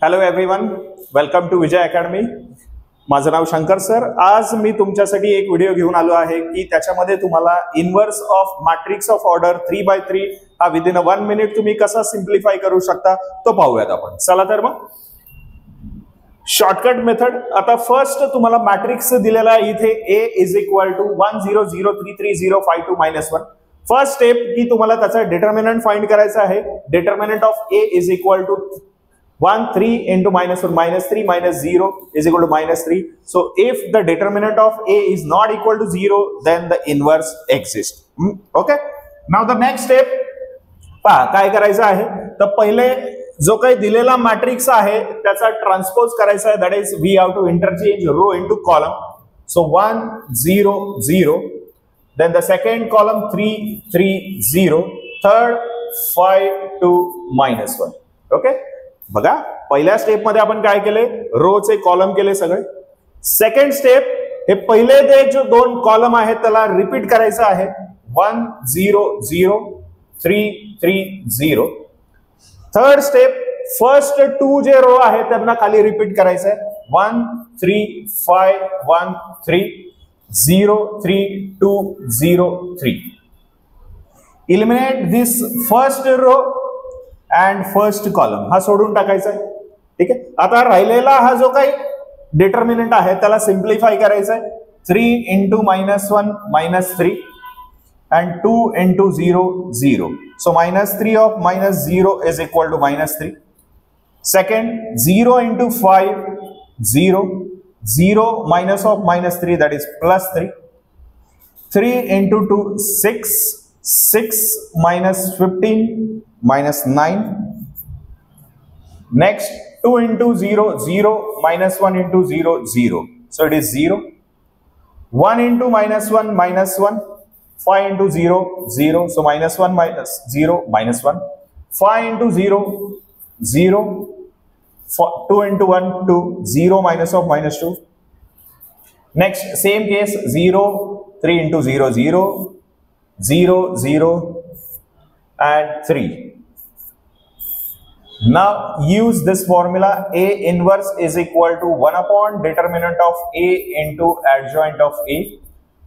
Hello everyone, welcome to Vijay Academy. माझं नाव Shankar sir. आज मी तुमच्यासाठी एक व्हिडिओ घेऊन आलो आहे की त्याच्यामध्ये तुम्हाला inverse of matrix of order 3x3 हा विदिन 1 मिनिट तुम्ही कसा सिम्प्लिफाय करू शकता तो पाहूयात आपण. चला तर मग शॉर्टकट मेथड. आता फर्स्ट तुम्हाला मॅट्रिक्स दिलेला आहे इथे A is equal to 1 0 0 3 3 0 5 2 -1. First step की तुम्हाला त्याचा डिटर्मिनंट फाइंड करायचा आहे. Determinant of A is equal to 1 3 into -1 -3 -0 is equal to -3. So if the determinant of A is not equal to 0, then the inverse exists. Okay. Now the next step पहा काय करायचं आहे. तर पहिले जो काही दिलेला मॅट्रिक्स आहे त्याचा ट्रान्सपोज करायचा आहे. That is we have to interchange row into column. So 1 0 0, then the second column 3 3 0, third 5 2 -1. Okay. बघा पहिल्या स्टेप मध्ये आपण काय केले, रोचे कॉलम केले सगळे. सेकंड स्टेप हे पहिले जे जो दोन कॉलम आहेत त्याला रिपीट करायचं आहे. 1 0 0 3 3 0. थर्ड स्टेप फर्स्ट टू जे रो आहेत त्यांना खाली रिपीट करायचं आहे. 1 3 5 1 3 0 3 2 0 3. Eliminate this first row and first column हा सोडून टाकायचा आहे. ठीक आहे. आता राहिलेला हा जो काही डिटर्मिनंट आहे त्याला सिम्प्लिफाय करायचा आहे. 3 into -1 -3 and 2 into 0 0. So -3 of -0 is equal to -3. Second 0 into 5 0 0 minus of -3, that is +3. 3 into 2 6 6 minus 15 -9. Next 2 into 0 0 -1 into 0 0. So it is 0. 1 into -1 -1. 5 into 0 0. So -1 minus 0 -1. 5 into 0 0. 2 into 1 2. 0 minus of -2. Next same case 0 3 into 0 0 0 0 and 3. Now use this formula. A inverse is equal to 1 upon determinant of A into adjoint of A.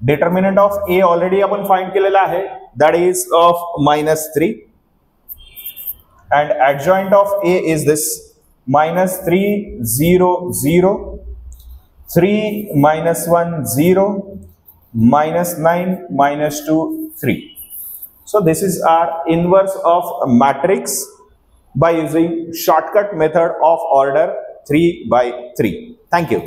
Determinant of A already आपण find केलेला आहे, that is of -3, and adjoint of A is this -3 0 0 3 -1 0 -9 -2 3. So this is our inverse of matrix by using shortcut method of order 3x3. Thank you.